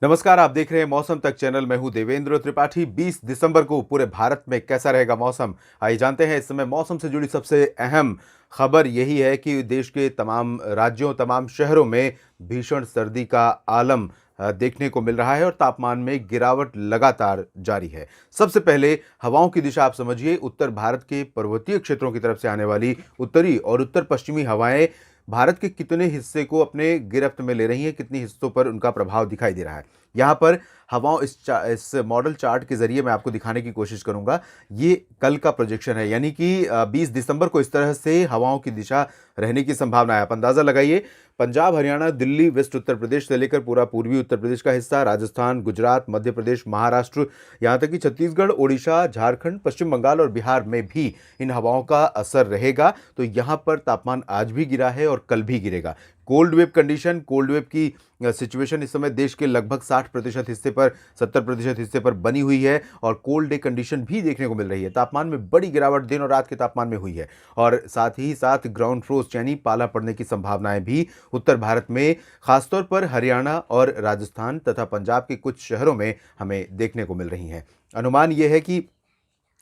नमस्कार, आप देख रहे हैं मौसम तक चैनल। मैं हूं देवेंद्र त्रिपाठी। 20 दिसंबर को पूरे भारत में कैसा रहेगा मौसम, आइए जानते हैं। इस समय मौसम से जुड़ी सबसे अहम खबर यही है कि देश के तमाम राज्यों, तमाम शहरों में भीषण सर्दी का आलम देखने को मिल रहा है और तापमान में गिरावट लगातार जारी है। सबसे पहले हवाओं की दिशा आप समझिए। उत्तर भारत के पर्वतीय क्षेत्रों की तरफ से आने वाली उत्तरी और उत्तर पश्चिमी हवाएं भारत के कितने हिस्से को अपने गिरफ्त में ले रही हैं, कितने हिस्सों पर उनका प्रभाव दिखाई दे रहा है। यहाँ पर हवाओं इस मॉडल चार्ट के जरिए मैं आपको दिखाने की कोशिश करूंगा। ये कल का प्रोजेक्शन है, यानी कि 20 दिसंबर को इस तरह से हवाओं की दिशा रहने की संभावना है। आप अंदाजा लगाइए, पंजाब, हरियाणा, दिल्ली, वेस्ट उत्तर प्रदेश से लेकर पूरा पूर्वी उत्तर प्रदेश का हिस्सा, राजस्थान, गुजरात, मध्य प्रदेश, महाराष्ट्र, यहाँ तक कि छत्तीसगढ़, ओडिशा, झारखंड, पश्चिम बंगाल और बिहार में भी इन हवाओं का असर रहेगा। तो यहाँ पर तापमान आज भी गिरा है और कल भी गिरेगा। Cold wave condition, cold wave की सिचुएशन इस समय देश के लगभग 60% हिस्से पर, 70% हिस्से पर बनी हुई है और कोल्ड डे कंडीशन भी देखने को मिल रही है। तापमान में बड़ी गिरावट दिन और रात के तापमान में हुई है और साथ ही साथ ग्राउंड फ्रोस्ट यानी पाला पड़ने की संभावनाएं भी उत्तर भारत में, खासतौर पर हरियाणा और राजस्थान तथा पंजाब के कुछ शहरों में हमें देखने को मिल रही हैं। अनुमान यह है कि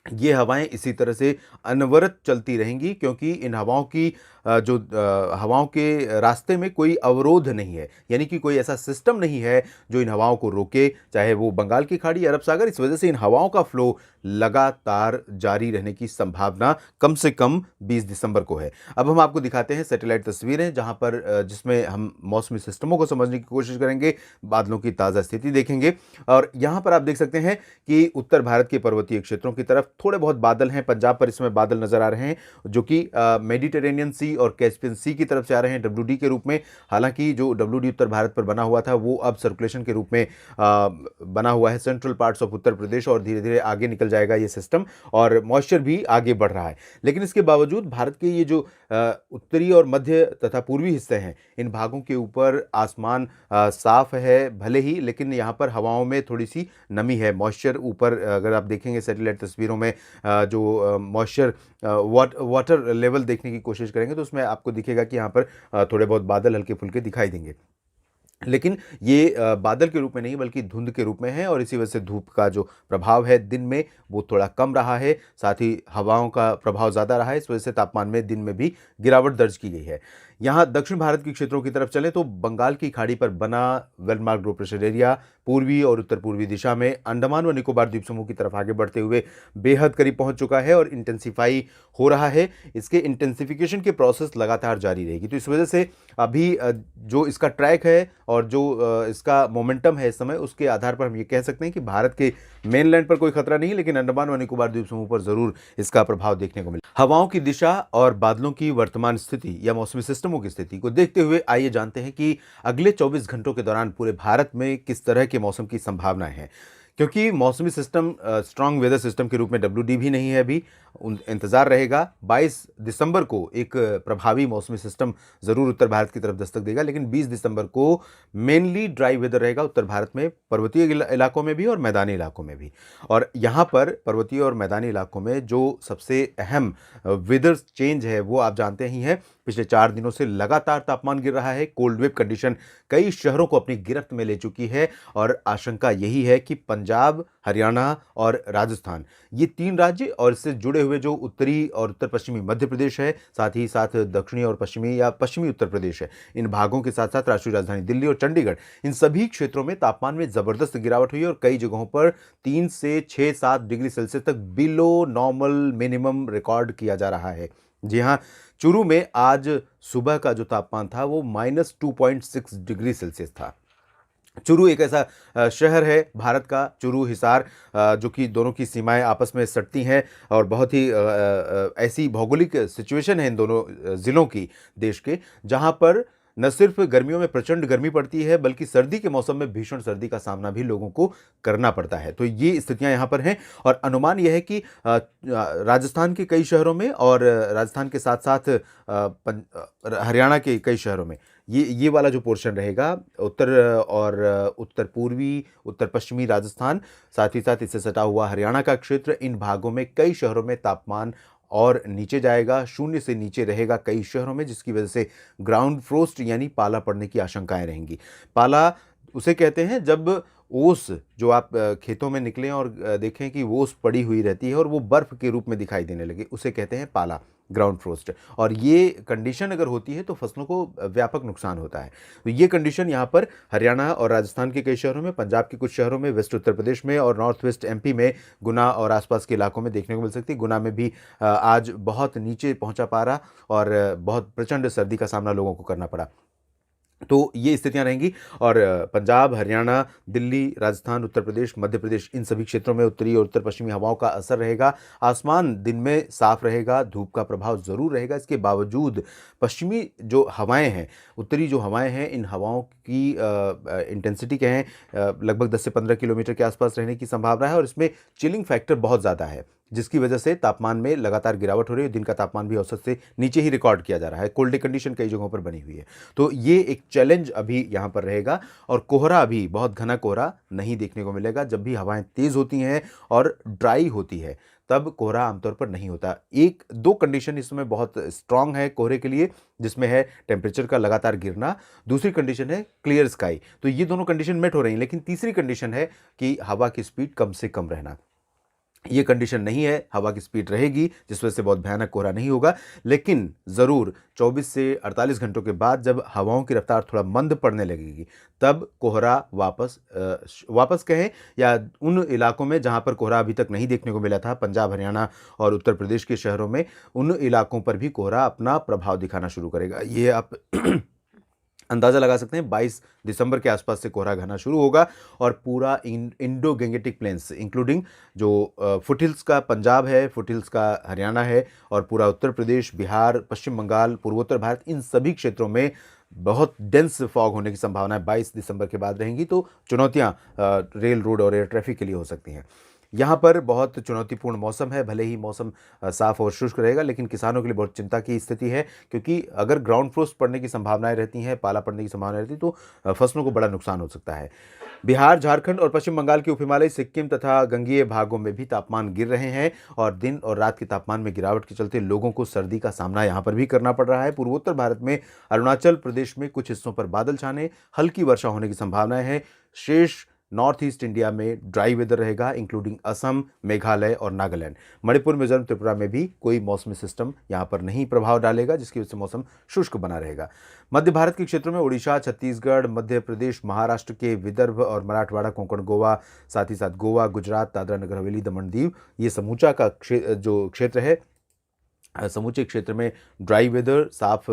ये हवाएं इसी तरह से अनवरत चलती रहेंगी, क्योंकि इन हवाओं की हवाओं के रास्ते में कोई अवरोध नहीं है, यानी कि कोई ऐसा सिस्टम नहीं है जो इन हवाओं को रोके, चाहे वो बंगाल की खाड़ी, अरब सागर। इस वजह से इन हवाओं का फ्लो लगातार जारी रहने की संभावना कम से कम 20 दिसंबर को है। अब हम आपको दिखाते हैं सैटेलाइट तस्वीरें, जहां पर जिसमें हम मौसमी सिस्टमों को समझने की कोशिश करेंगे, बादलों की ताज़ा स्थिति देखेंगे। और यहां पर आप देख सकते हैं कि उत्तर भारत के पर्वतीय क्षेत्रों की तरफ थोड़े बहुत बादल हैं। पंजाब पर इसमें बादल नजर आ रहे हैं, जो कि मेडिटेरेनियन सी और कैस्पियन सी की तरफ से आ रहे हैं डब्ल्यूडी के रूप में। हालांकि जो डब्ल्यूडी उत्तर भारत पर बना हुआ था वो अब सर्कुलेशन के रूप में बना हुआ है central parts of Uttar Pradesh, और धीरे धीरे आगे निकल जाएगा ये सिस्टम और मॉइस्चर भी आगे बढ़ रहा है। लेकिन इसके बावजूद भारत के ये जो उत्तरी और मध्य तथा पूर्वी हिस्से हैं, इन भागों के ऊपर आसमान साफ है भले ही, लेकिन यहाँ पर हवाओं में थोड़ी सी नमी है। मॉइस्चर ऊपर अगर आप देखेंगे सैटेलाइट तस्वीरों में, जो मॉइस्चर वाटर लेवल देखने की कोशिश करेंगे तो उसमें आपको दिखेगा कि यहाँ पर थोड़े बहुत बादल हल्के फुल्के दिखाई देंगे। लेकिन ये बादल के रूप में नहीं बल्कि धुंध के रूप में है, और इसी वजह से धूप का जो प्रभाव है दिन में वो थोड़ा कम रहा है, साथ ही हवाओं का प्रभाव ज़्यादा रहा है। इस वजह से तापमान में दिन में भी गिरावट दर्ज की गई है। यहाँ दक्षिण भारत के क्षेत्रों की तरफ चलें तो बंगाल की खाड़ी पर बना well marked low pressure area पूर्वी और उत्तर पूर्वी दिशा में अंडमान व निकोबार द्वीप समूह की तरफ आगे बढ़ते हुए बेहद करीब पहुंच चुका है और इंटेंसिफाई हो रहा है। इसके इंटेंसिफिकेशन के प्रोसेस लगातार जारी रहेगी। तो इस वजह से अभी जो इसका ट्रैक है और जो इसका मोमेंटम है इस समय, उसके आधार पर हम ये कह सकते हैं कि भारत के मेनलैंड पर कोई खतरा नहीं, लेकिन अंडमान व निकोबार द्वीप समूह पर जरूर इसका प्रभाव देखने को मिला। हवाओं की दिशा और बादलों की वर्तमान स्थिति या मौसमी सिस्टमों की स्थिति को देखते हुए आइए जानते हैं कि अगले 24 घंटों के दौरान पूरे भारत में किस तरह के मौसम की संभावनाएं हैं। क्योंकि मौसमी सिस्टम स्ट्रांग वेदर सिस्टम के रूप में डब्ल्यूडी भी नहीं है अभी, इंतजार रहेगा। 22 दिसंबर को एक प्रभावी मौसमी सिस्टम जरूर उत्तर भारत की तरफ दस्तक देगा, लेकिन 20 दिसंबर को मेनली ड्राई वेदर रहेगा उत्तर भारत में, पर्वतीय इलाकों में भी और मैदानी इलाकों में भी। और यहाँ पर पर्वतीय और मैदानी इलाकों में जो सबसे अहम वेदर चेंज है वो आप जानते ही हैं। पिछले 4 दिनों से लगातार तापमान गिर रहा है। कोल्ड वेव कंडीशन कई शहरों को अपनी गिरफ्त में ले चुकी है और आशंका यही है कि पंजाब, हरियाणा और राजस्थान, ये 3 राज्य और इससे जुड़े हुए जो उत्तरी और उत्तर पश्चिमी मध्य प्रदेश है, साथ ही साथ दक्षिणी और पश्चिमी या पश्चिमी उत्तर प्रदेश है, इन भागों के साथ साथ राष्ट्रीय राजधानी दिल्ली और चंडीगढ़, इन सभी क्षेत्रों में तापमान में जबरदस्त गिरावट हुई है और कई जगहों पर 3 से 6-7 डिग्री सेल्सियस तक बिलो नॉर्मल मिनिमम रिकॉर्ड किया जा रहा है। जी हाँ, चूरू में आज सुबह का जो तापमान था वो -2.6 डिग्री सेल्सियस था। चूरू एक ऐसा शहर है भारत का, चूरू हिसार, जो कि दोनों की सीमाएं आपस में सटती हैं और बहुत ही ऐसी भौगोलिक सिचुएशन है इन दोनों ज़िलों की देश के, जहां पर न सिर्फ गर्मियों में प्रचंड गर्मी पड़ती है बल्कि सर्दी के मौसम में भीषण सर्दी का सामना भी लोगों को करना पड़ता है। तो ये स्थितियां यहाँ पर हैं और अनुमान यह है कि राजस्थान के कई शहरों में और राजस्थान के साथ साथ हरियाणा के कई शहरों में ये वाला जो पोर्शन रहेगा, उत्तर और उत्तर पूर्वी, उत्तर पश्चिमी राजस्थान, साथ ही साथ इससे सटा हुआ हरियाणा का क्षेत्र, इन भागों में कई शहरों में तापमान और नीचे जाएगा, 0 से नीचे रहेगा कई शहरों में, जिसकी वजह से ग्राउंड फ्रोस्ट यानी पाला पड़ने की आशंकाएं रहेंगी। पाला उसे कहते हैं जब ओस जो आप खेतों में निकलें और देखें कि वो ओस पड़ी हुई रहती है और वो बर्फ़ के रूप में दिखाई देने लगे, उसे कहते हैं पाला, ग्राउंड फ्रोस्ट। और ये कंडीशन अगर होती है तो फसलों को व्यापक नुकसान होता है। तो ये कंडीशन यहाँ पर हरियाणा और राजस्थान के कई शहरों में, पंजाब के कुछ शहरों में, वेस्ट उत्तर प्रदेश में और नॉर्थ वेस्ट एमपी में, गुना और आसपास के इलाकों में देखने को मिल सकती है। गुना में भी आज बहुत नीचे पहुंचा पारा और बहुत प्रचंड सर्दी का सामना लोगों को करना पड़ा। तो ये स्थितियां रहेंगी और पंजाब, हरियाणा, दिल्ली, राजस्थान, उत्तर प्रदेश, मध्य प्रदेश, इन सभी क्षेत्रों में उत्तरी और उत्तर पश्चिमी हवाओं का असर रहेगा। आसमान दिन में साफ रहेगा, धूप का प्रभाव ज़रूर रहेगा। इसके बावजूद पश्चिमी जो हवाएं हैं, उत्तरी जो हवाएं हैं, इन हवाओं की इंटेंसिटी क्या है, लगभग 10 से 15 किलोमीटर के आसपास रहने की संभावना है और इसमें चिलिंग फैक्टर बहुत ज़्यादा है, जिसकी वजह से तापमान में लगातार गिरावट हो रही है। दिन का तापमान भी औसत से नीचे ही रिकॉर्ड किया जा रहा है। कोल्ड डे कंडीशन कई जगहों पर बनी हुई है। तो ये एक चैलेंज अभी यहाँ पर रहेगा और कोहरा भी, बहुत घना कोहरा नहीं देखने को मिलेगा। जब भी हवाएं तेज़ होती हैं और ड्राई होती है तब कोहरा आमतौर पर नहीं होता। एक दो कंडीशन इस समय बहुत स्ट्रांग है कोहरे के लिए, जिसमें है टेम्परेचर का लगातार गिरना, दूसरी कंडीशन है क्लियर स्काई। तो ये दोनों कंडीशन मेट हो रही हैं, लेकिन तीसरी कंडीशन है कि हवा की स्पीड कम से कम रहना। ये कंडीशन नहीं है, हवा की स्पीड रहेगी जिस वजह से बहुत भयानक कोहरा नहीं होगा, लेकिन ज़रूर 24 से 48 घंटों के बाद जब हवाओं की रफ्तार थोड़ा मंद पड़ने लगेगी तब कोहरा वापस कहें या उन इलाकों में जहां पर कोहरा अभी तक नहीं देखने को मिला था, पंजाब, हरियाणा और उत्तर प्रदेश के शहरों में, उन इलाकों पर भी कोहरा अपना प्रभाव दिखाना शुरू करेगा। ये आप अंदाज़ा लगा सकते हैं 22 दिसंबर के आसपास से कोहरा घना शुरू होगा और पूरा इंडो गैंगेटिक प्लेन्स इंक्लूडिंग जो फुटहिल्स का पंजाब है, फुटहिल्स का हरियाणा है और पूरा उत्तर प्रदेश, बिहार, पश्चिम बंगाल, पूर्वोत्तर भारत, इन सभी क्षेत्रों में बहुत डेंस फॉग होने की संभावना है 22 दिसंबर के बाद रहेंगी। तो चुनौतियाँ रेल, रोड और एयर ट्रैफिक के लिए हो सकती हैं। यहाँ पर बहुत चुनौतीपूर्ण मौसम है, भले ही मौसम साफ और शुष्क रहेगा, लेकिन किसानों के लिए बहुत चिंता की स्थिति है, क्योंकि अगर ग्राउंड फ्रोस्ट पड़ने की संभावनाएं रहती हैं, पाला पड़ने की संभावना रहती है, तो फसलों को बड़ा नुकसान हो सकता है। बिहार, झारखंड और पश्चिम बंगाल के उप हिमालयी, सिक्किम तथा गंगेय भागों में भी तापमान गिर रहे हैं और दिन और रात के तापमान में गिरावट के चलते लोगों को सर्दी का सामना यहाँ पर भी करना पड़ रहा है। पूर्वोत्तर भारत में अरुणाचल प्रदेश में कुछ हिस्सों पर बादल छाने, हल्की वर्षा होने की संभावनाएं हैं। शेष नॉर्थ ईस्ट इंडिया में ड्राई वेदर रहेगा, इंक्लूडिंग असम, मेघालय और नागालैंड। मणिपुर, मिजोरम, त्रिपुरा में भी कोई मौसमी सिस्टम यहाँ पर नहीं प्रभाव डालेगा, जिसकी वजह से मौसम शुष्क बना रहेगा। मध्य भारत के क्षेत्रों में उड़ीसा, छत्तीसगढ़, मध्य प्रदेश, महाराष्ट्र के विदर्भ और मराठवाड़ा, कोंकण, गोवा, साथ ही साथ गोवा, गुजरात, दादरा नगर हवेली, दमन दीव, ये समूचा का जो क्षेत्र है, समूचे क्षेत्र में ड्राई वेदर, साफ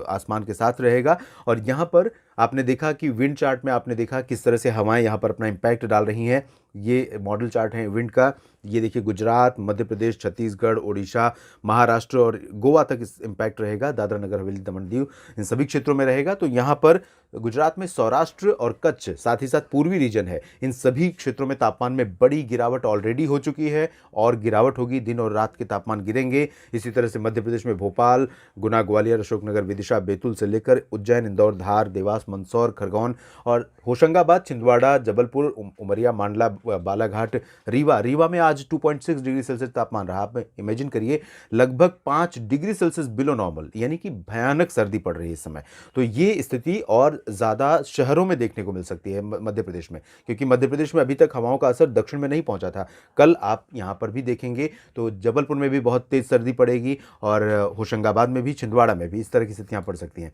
आसमान के साथ रहेगा। और यहाँ पर आपने देखा कि विंड चार्ट में आपने देखा किस तरह से हवाएं यहाँ पर अपना इम्पैक्ट डाल रही हैं। ये मॉडल चार्ट है विंड का। ये देखिए गुजरात, मध्य प्रदेश, छत्तीसगढ़, उड़ीसा, महाराष्ट्र और गोवा तक इस इम्पैक्ट रहेगा। दादरा नगर हवेली, दमन दीव, इन सभी क्षेत्रों में रहेगा। तो यहाँ पर गुजरात में सौराष्ट्र और कच्छ, साथ ही साथ पूर्वी रीजन है, इन सभी क्षेत्रों में तापमान में बड़ी गिरावट ऑलरेडी हो चुकी है और गिरावट होगी, दिन और रात के तापमान गिरेंगे। इसी तरह से मध्य प्रदेश में भोपाल, गुना, ग्वालियर, अशोकनगर, विदिशा, बैतूल से लेकर उज्जैन, इंदौर, धार, देवास, मंदसौर, खरगोन और होशंगाबाद, छिंदवाड़ा, जबलपुर, उमरिया, मांडला, बालाघाट, रीवा में आज 2.6 डिग्री सेल्सियस तापमान रहा। आप इमेजिन करिए, लगभग 5 डिग्री सेल्सियस बिलो नॉर्मल, यानी कि भयानक सर्दी पड़ रही है इस समय। तो ये स्थिति और ज़्यादा शहरों में देखने को मिल सकती है मध्य प्रदेश में, क्योंकि मध्य प्रदेश में अभी तक हवाओं का असर दक्षिण में नहीं पहुंचा था। कल आप यहाँ पर भी देखेंगे तो जबलपुर में भी बहुत तेज़ सर्दी पड़ेगी और होशंगाबाद में भी, छिंदवाड़ा में भी इस तरह की स्थितियाँ पड़ सकती हैं।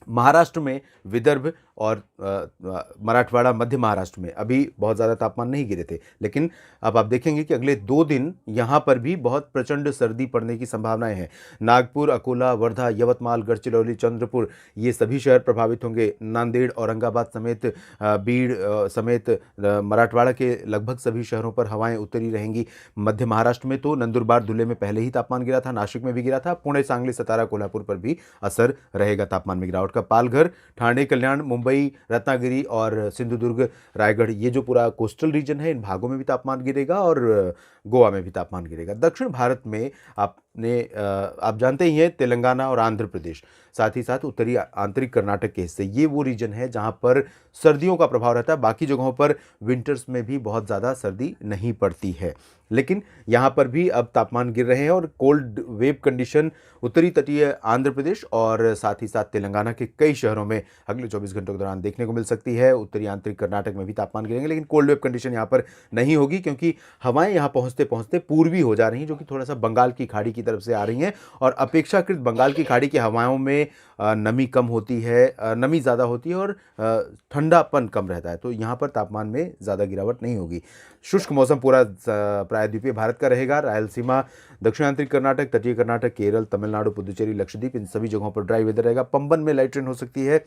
महाराष्ट्र में, विदर्भ और मराठवाड़ा, मध्य महाराष्ट्र में अभी बहुत ज़्यादा तापमान नहीं गिरे थे, लेकिन अब आप देखेंगे कि अगले 2 दिन यहाँ पर भी बहुत प्रचंड सर्दी पड़ने की संभावनाएं हैं। नागपुर, अकोला, वर्धा, यवतमाल, गढ़चिरौली, चंद्रपुर, ये सभी शहर प्रभावित होंगे। नांदेड़, औरंगाबाद समेत बीड़ समेत मराठवाड़ा के लगभग सभी शहरों पर हवाएं उतरी रहेंगी। मध्य महाराष्ट्र में तो नंदुरबार, धुले में पहले ही तापमान गिरा था, नासिक में भी गिरा था, पुणे, सांगली, सतारा, कोल्हापुर पर भी असर रहेगा तापमान में गिरावट का। पालघर, ठाणे, कल्याण, मुंबई, रत्नागिरी और सिंधुदुर्ग, रायगढ़, ये जो पूरा कोस्टल रीजन है, इन भागों में भी तापमान गिरेगा और गोवा में भी तापमान गिरेगा। दक्षिण भारत में आप ने आप जानते ही हैं तेलंगाना और आंध्र प्रदेश, साथ ही साथ उत्तरी आंतरिक कर्नाटक के हिस्से, ये वो रीजन है जहां पर सर्दियों का प्रभाव रहता है। बाकी जगहों पर विंटर्स में भी बहुत ज़्यादा सर्दी नहीं पड़ती है, लेकिन यहाँ पर भी अब तापमान गिर रहे हैं और कोल्ड वेव कंडीशन उत्तरी तटीय आंध्र प्रदेश और साथ ही साथ तेलंगाना के कई शहरों में अगले 24 घंटों के दौरान देखने को मिल सकती है। उत्तरी आंतरिक कर्नाटक में भी तापमान गिरेंगे, लेकिन कोल्ड वेव कंडीशन यहाँ पर नहीं होगी, क्योंकि हवाएं यहाँ पहुँचते पहुँचते पूर्वी हो जा रही हैं, जो कि थोड़ा सा बंगाल की खाड़ी की तरफ से आ रही हैं। और अपेक्षाकृत बंगाल की खाड़ी की हवाओं में नमी कम होती है, नमी ज़्यादा होती है और ठंडापन कम रहता है, तो यहाँ पर तापमान में ज़्यादा गिरावट नहीं होगी। शुष्क मौसम पूरा प्रायद्वीपीय भारत का रहेगा। रायलसीमा, दक्षिणांतरिक कर्नाटक, तटीय कर्नाटक, केरल, तमिलनाडु, पुदुचेरी, लक्षद्वीप, इन सभी जगहों पर ड्राई वेदर रहेगा। पंबन में लाइट रेन हो सकती है,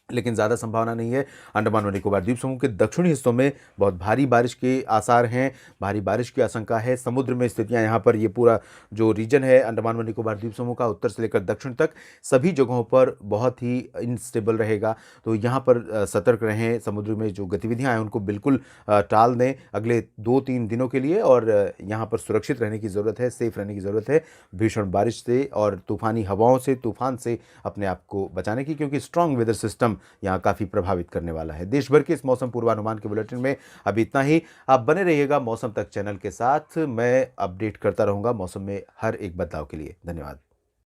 लेकिन ज़्यादा संभावना नहीं है। अंडमान और निकोबार द्वीप समूह के दक्षिणी हिस्सों में बहुत भारी बारिश के आसार हैं, भारी बारिश की आशंका है। समुद्र में स्थितियां यहाँ पर, ये पूरा जो रीजन है अंडमान और निकोबार द्वीप समूह का, उत्तर से लेकर दक्षिण तक सभी जगहों पर बहुत ही इनस्टेबल रहेगा। तो यहाँ पर सतर्क रहें, समुद्र में जो गतिविधियाँ हैं उनको बिल्कुल टाल दें अगले 2-3 दिनों के लिए, और यहाँ पर सुरक्षित रहने की ज़रूरत है, सेफ रहने की ज़रूरत है भीषण बारिश से और तूफ़ानी हवाओं से, तूफान से अपने आप को बचाने की, क्योंकि स्ट्रॉन्ग वेदर सिस्टम यहाँ काफ़ी प्रभावित करने वाला है। देश भर के इस मौसम पूर्वानुमान के बुलेटिन में अभी इतना ही। आप बने रहिएगा मौसम तक चैनल के साथ, मैं अपडेट करता रहूँगा मौसम में हर एक बदलाव के लिए। धन्यवाद।